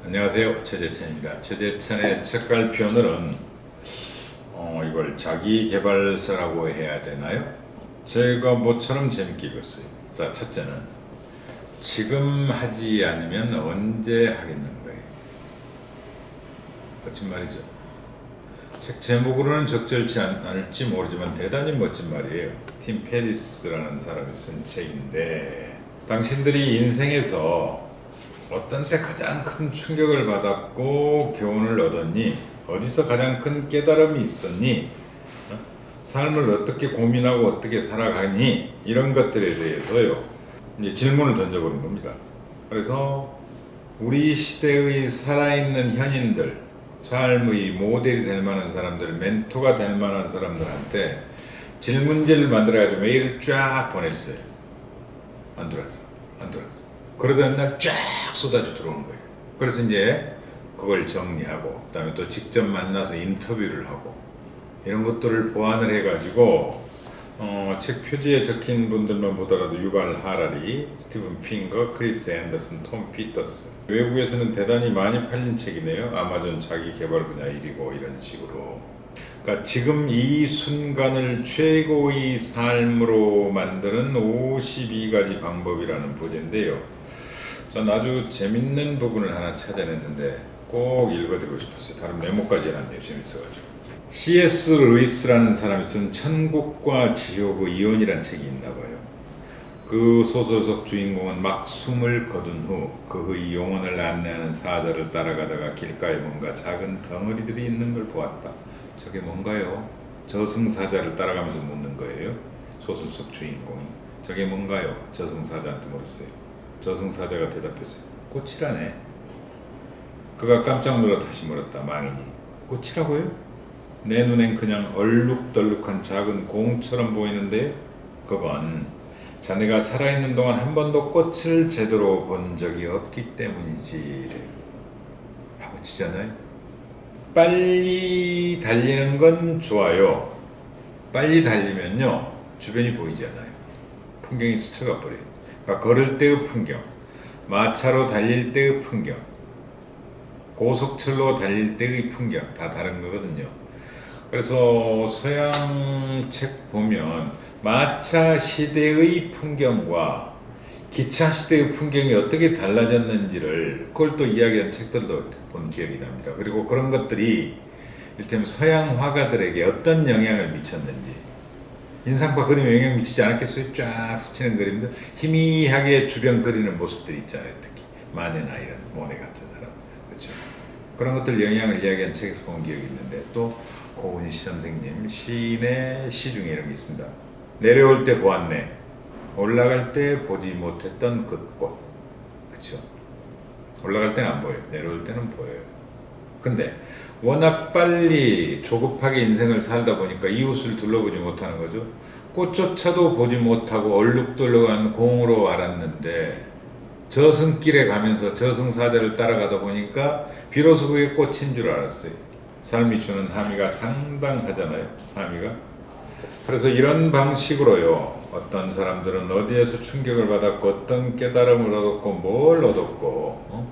안녕하세요, 최재천입니다. 최재천의 책갈피 오늘은 이걸 자기계발서라고 해야 되나요? 제가 뭐처럼 재밌게 읽었어요. 자, 첫째는 지금 하지 않으면 언제 하겠는 거예요. 멋진 말이죠. 책 제목으로는 적절치 않을지 모르지만 대단히 멋진 말이에요. 팀 페리스라는 사람이 쓴 책인데, 당신들이 인생에서 어떤 때 가장 큰 충격을 받았고 교훈을 얻었니? 어디서 가장 큰 깨달음이 있었니? 삶을 어떻게 고민하고 어떻게 살아가니? 이런 것들에 대해서요, 이제 질문을 던져보는 겁니다. 그래서 우리 시대의 살아있는 현인들, 삶의 모델이 될 만한 사람들, 멘토가 될 만한 사람들한테 질문지를 만들어가지고 메일을 쫙 보냈어요. 안 들어왔어. 그러던 날 쫙 쏟아져 들어오는 거예요. 그래서 이제 그걸 정리하고, 그 다음에 또 직접 만나서 인터뷰를 하고, 이런 것들을 보완을 해가지고 책 표지에 적힌 분들만 보더라도 유발 하라리, 스티븐 핑거, 크리스 앤더슨, 톰 피터스. 외국에서는 대단히 많이 팔린 책이네요. 아마존 자기 개발 분야 1위고 이런 식으로. 그러니까 지금 이 순간을 최고의 삶으로 만드는 52가지 방법이라는 부제인데요. 전 아주 재밌는 부분을 하나 찾아냈는데 꼭 읽어드리고 싶었어요. 다른 메모까지 해놨네요. 재밌어가지고. C.S. 루이스라는 사람이 쓴 천국과 지옥의 이혼이라는 책이 있나봐요. 그 소설 속 주인공은 막 숨을 거둔 후 그의 영혼을 안내하는 사자를 따라가다가 길가에 뭔가 작은 덩어리들이 있는 걸 보았다. 저게 뭔가요? 저승사자를 따라가면서 묻는 거예요. 소설 속 주인공이. 저게 뭔가요? 저승사자한테 물었어요. 저승사자가 대답했어요. 꽃이라네. 그가 깜짝 놀라 다시 물었다. 망인이. 꽃이라고요? 내 눈엔 그냥 얼룩덜룩한 작은 공처럼 보이는데 그건 자네가 살아있는 동안 한 번도 꽃을 제대로 본 적이 없기 때문이지. 아버지잖아요. 빨리 달리는 건 좋아요. 빨리 달리면요, 주변이 보이잖아요. 풍경이 스쳐가 버려요. 그러니까 걸을 때의 풍경, 마차로 달릴 때의 풍경, 고속철로 달릴 때의 풍경 다 다른 거거든요. 그래서 서양 책 보면 마차 시대의 풍경과 기차 시대의 풍경이 어떻게 달라졌는지를 그걸 또 이야기한 책들도 본 기억이 납니다. 그리고 그런 것들이 이를테면 서양 화가들에게 어떤 영향을 미쳤는지, 인상파 그림에 영향 미치지 않았겠어요? 쫙 스치는 그림들, 희미하게 주변 그리는 모습들이 있잖아요. 특히 마네나 이런 모네 같은 사람, 그렇죠? 그런 것들 영향을 이야기한 책에서 본 기억이 있는데, 또 고은희 선생님 시인의 시 중에 이런 게 있습니다. 내려올 때 보았네. 올라갈 때 보지 못했던 그 꽃. 그쵸? 올라갈 때는 안 보여요. 내려올 때는 보여요. 근데 워낙 빨리 조급하게 인생을 살다 보니까 이웃을 둘러보지 못하는 거죠. 꽃조차도 보지 못하고 얼룩덜룩한 공으로 알았는데, 저승길에 가면서 저승사자를 따라가다 보니까 비로소 그게 꽃인 줄 알았어요. 삶이 주는 함의가 상당하잖아요. 함의가. 그래서 이런 방식으로요, 어떤 사람들은 어디에서 충격을 받았고 어떤 깨달음을 얻었고 뭘 얻었고,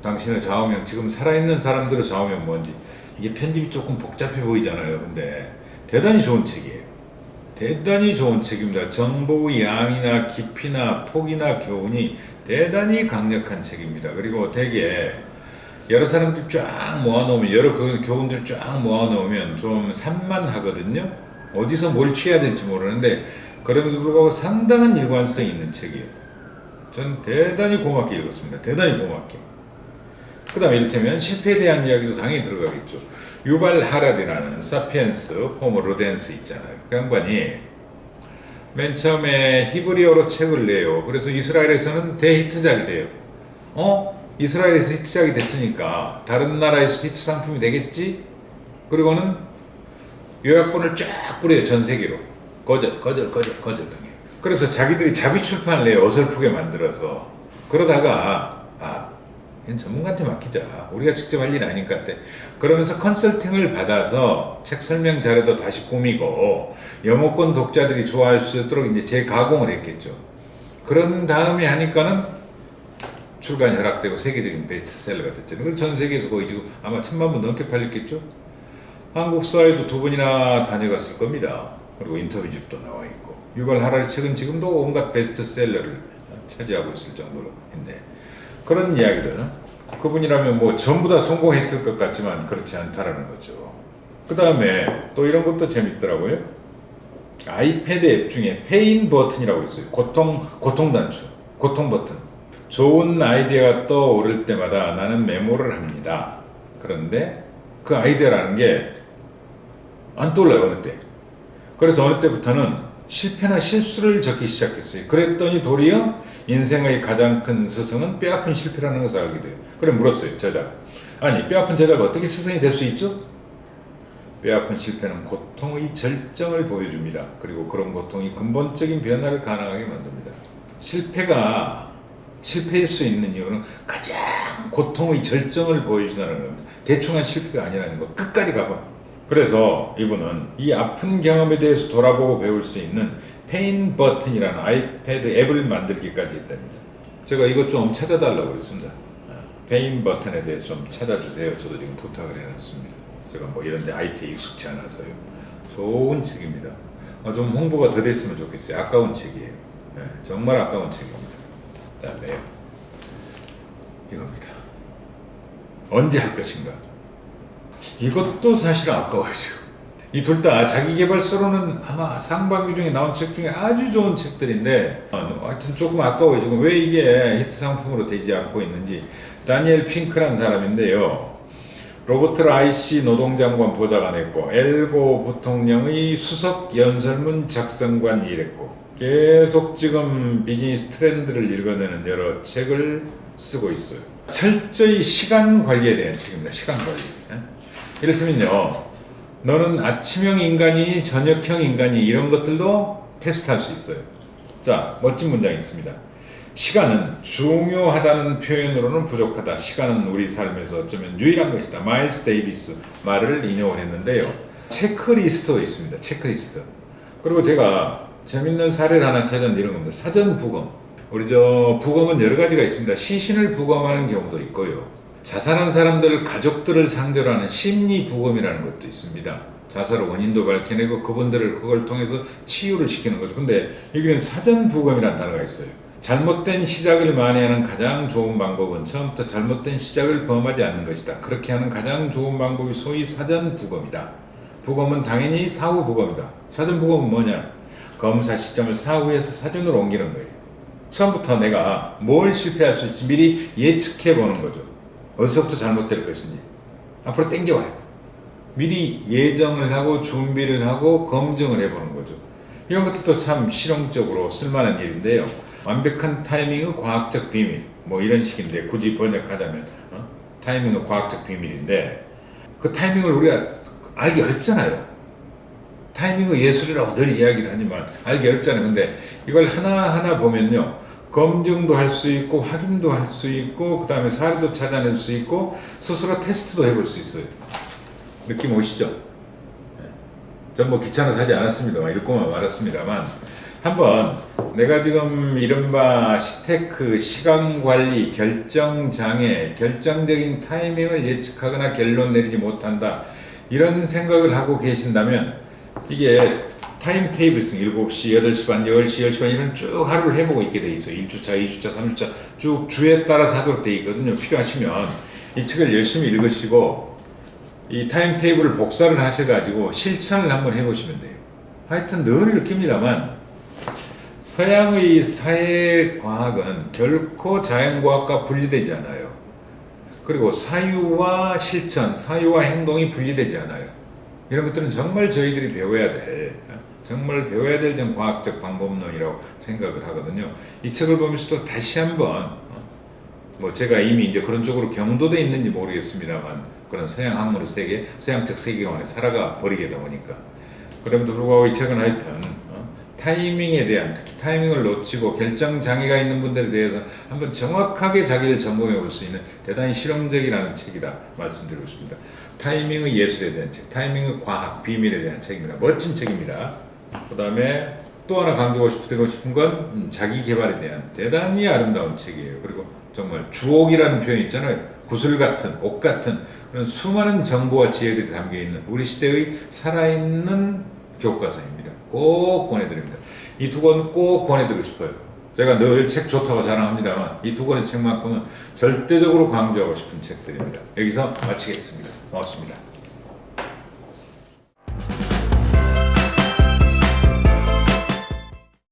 당신의 좌우명, 지금 살아있는 사람들의 좌우명 뭔지, 이게 편집이 조금 복잡해 보이잖아요. 근데 대단히 좋은 책이에요. 대단히 좋은 책입니다. 정보의 양이나 깊이나 폭이나 교훈이 대단히 강력한 책입니다. 그리고 되게 여러 사람들 쫙 모아놓으면, 여러 그 교훈들 쫙 모아놓으면 좀 산만하거든요. 어디서 뭘 취해야 될지 모르는데, 그럼에도 불구하고 상당한 일관성이 있는 책이에요. 전 대단히 고맙게 읽었습니다. 대단히 고맙게. 그 다음에 이를테면 실패에 대한 이야기도 당연히 들어가겠죠. 유발 하라리라는 사피엔스 호모 루덴스 있잖아요. 그 양반이 맨 처음에 히브리어로 책을 내요. 그래서 이스라엘에서는 대히트작이 돼요. 이스라엘에서 히트작이 됐으니까 다른 나라에서 히트 상품이 되겠지? 그리고는 요약본을 쫙 뿌려요. 전 세계로. 거절 당해요. 그래서 자기들이 자비 출판을 내요. 어설프게 만들어서. 그러다가 전문가한테 맡기자. 우리가 직접 할 일 아니까 때. 그러면서 컨설팅을 받아서 책 설명 자료도 다시 꾸미고 영어권 독자들이 좋아할 수 있도록 이제 재가공을 했겠죠. 그런 다음에 하니까는 출간이 허락되고 세계적인 베스트셀러가 됐잖아요. 그래서 전 세계에서 거의 지금 아마 1000만 부 넘게 팔렸겠죠. 한국 사회도 2번이나 다녀갔을 겁니다. 그리고 인터뷰집도 나와 있고 유발 하라리 책은 지금도 온갖 베스트셀러를 차지하고 있을 정도로인데 그런 이야기들은 그분이라면 뭐 전부 다 성공했을 것 같지만 그렇지 않다라는 거죠. 그 다음에 또 이런 것도 재밌더라고요. 아이패드 앱 중에 페인 버튼이라고 있어요. 고통 단추, 고통 버튼. 좋은 아이디어가 떠오를 때마다 나는 메모를 합니다. 그런데 그 아이디어라는 게 안 떠올라요, 어느 때. 그래서 어느 때부터는 실패나 실수를 적기 시작했어요. 그랬더니 도리어 인생의 가장 큰 스승은 뼈아픈 실패라는 것을 알게 돼요. 그래 물었어요, 저자가. 아니, 뼈아픈 저자가 어떻게 스승이 될 수 있죠? 뼈아픈 실패는 고통의 절정을 보여줍니다. 그리고 그런 고통이 근본적인 변화를 가능하게 만듭니다. 실패일 수 있는 이유는 가장 고통의 절정을 보여준다는 겁니다. 대충한 실패가 아니라는 거. 끝까지 가봐. 그래서 이분은 이 아픈 경험에 대해서 돌아보고 배울 수 있는 페인 버튼이라는 아이패드 앱을 만들기까지 했답니다. 제가 이것 좀 찾아달라고 그랬습니다. 페인 버튼에 대해서 좀 찾아주세요. 저도 지금 부탁을 해놨습니다. 제가 뭐 이런데 IT에 익숙치 않아서요. 좋은 책입니다. 좀 홍보가 더 됐으면 좋겠어요. 아까운 책이에요. 네, 정말 아까운 책입니다. 그다음에 이겁니다. 언제 할 것인가? 이것도 사실 아까워요. 이 둘 다 자기계발서로는 아마 상반기 중에 나온 책 중에 아주 좋은 책들인데 하여튼 조금 아까워요. 지금 왜 이게 히트 상품으로 되지 않고 있는지. 다니엘 핑크라는 사람인데요. 로버트 라이시 노동장관 보좌관 했고 엘고 부통령의 수석 연설문 작성관 일했고 계속 지금 비즈니스 트렌드를 읽어내는 여러 책을 쓰고 있어요. 철저히 시간 관리에 대한 책입니다. 시간 관리. 이랬으면요, 너는 아침형 인간이니 저녁형 인간이 이런 것들도 테스트할 수 있어요. 자, 멋진 문장이 있습니다. 시간은 중요하다는 표현으로는 부족하다. 시간은 우리 삶에서 어쩌면 유일한 것이다. 마일스 데이비스 말을 인용을 했는데요. 체크리스트가 있습니다. 체크리스트. 그리고 제가 재밌는 사례를 하나 찾았는데 이런 겁니다. 사전 부검. 우리 부검은 여러 가지가 있습니다. 시신을 부검하는 경우도 있고요. 자살한 사람들 가족들을 상대로 하는 심리 부검이라는 것도 있습니다. 자살의 원인도 밝혀내고 그걸 통해서 치유를 시키는 거죠. 근데 여기는 사전 부검이라는 단어가 있어요. 잘못된 시작을 만회하는 가장 좋은 방법은 처음부터 잘못된 시작을 범하지 않는 것이다. 그렇게 하는 가장 좋은 방법이 소위 사전 부검이다. 부검은 당연히 사후 부검이다. 사전 부검은 뭐냐? 검사 시점을 사후에서 사전으로 옮기는 거예요. 처음부터 내가 뭘 실패할 수 있을지 미리 예측해 보는 거죠. 어디서부터 잘못될 것인지 앞으로 땡겨와요. 미리 예정을 하고 준비를 하고 검증을 해보는 거죠. 이런 것들도 참 실용적으로 쓸만한 일인데요. 완벽한 타이밍의 과학적 비밀 뭐 이런 식인데 굳이 번역하자면 타이밍의 과학적 비밀인데 그 타이밍을 우리가 알기 어렵잖아요. 타이밍의 예술이라고 늘 이야기를 하지만 알기 어렵잖아요. 근데 이걸 하나하나 보면요, 검증도 할 수 있고 확인도 할 수 있고 그 다음에 사례도 찾아낼 수 있고 스스로 테스트도 해볼 수 있어요. 느낌 오시죠? 전 뭐 귀찮아서 하지 않았습니다만 읽고만 말았습니다만 한번 내가 지금 이른바 시테크, 시간관리, 결정장애, 결정적인 타이밍을 예측하거나 결론 내리지 못한다 이런 생각을 하고 계신다면 이게 타임 테이블성 7시, 8시 반, 10시, 10시 반 이런 쭉 하루를 해보고 있게 돼 있어요. 1주차, 2주차, 3주차 쭉 주에 따라서 하도록 돼 있거든요. 필요하시면 이 책을 열심히 읽으시고 이 타임 테이블을 복사를 하셔가지고 실천을 한번 해보시면 돼요. 하여튼 늘 느낍니다만 서양의 사회과학은 결코 자연과학과 분리되지 않아요. 그리고 사유와 실천, 사유와 행동이 분리되지 않아요. 이런 것들은 정말 저희들이 정말 배워야 될 좀 과학적 방법론이라고 생각을 하거든요. 이 책을 보면서도 다시 한번 뭐 제가 이미 이제 그런 쪽으로 경도돼 있는지 모르겠습니다만 그런 서양 학문의 세계, 서양적 세계관에 살아가 버리게 되니까 그럼에도 불구하고 이 책은 하여튼 타이밍에 대한, 특히 타이밍을 놓치고 결정 장애가 있는 분들에 대해서 한번 정확하게 자기를 점검해 볼 수 있는 대단히 실용적이라는 책이다 말씀드리고 싶습니다. 타이밍의 예술에 대한 책, 타이밍의 과학, 비밀에 대한 책입니다. 멋진 책입니다. 그 다음에 또 하나 강조하고 싶은 건 자기 개발에 대한 대단히 아름다운 책이에요. 그리고 정말 주옥이라는 표현 있잖아요. 구슬 같은, 옥 같은 그런 수많은 정보와 지혜들이 담겨있는 우리 시대의 살아있는 교과서입니다. 꼭 권해드립니다. 이 두 권 꼭 권해드리고 싶어요. 제가 늘 책 좋다고 자랑합니다만 이 두 권의 책만큼은 절대적으로 강조하고 싶은 책들입니다. 여기서 마치겠습니다. 고맙습니다.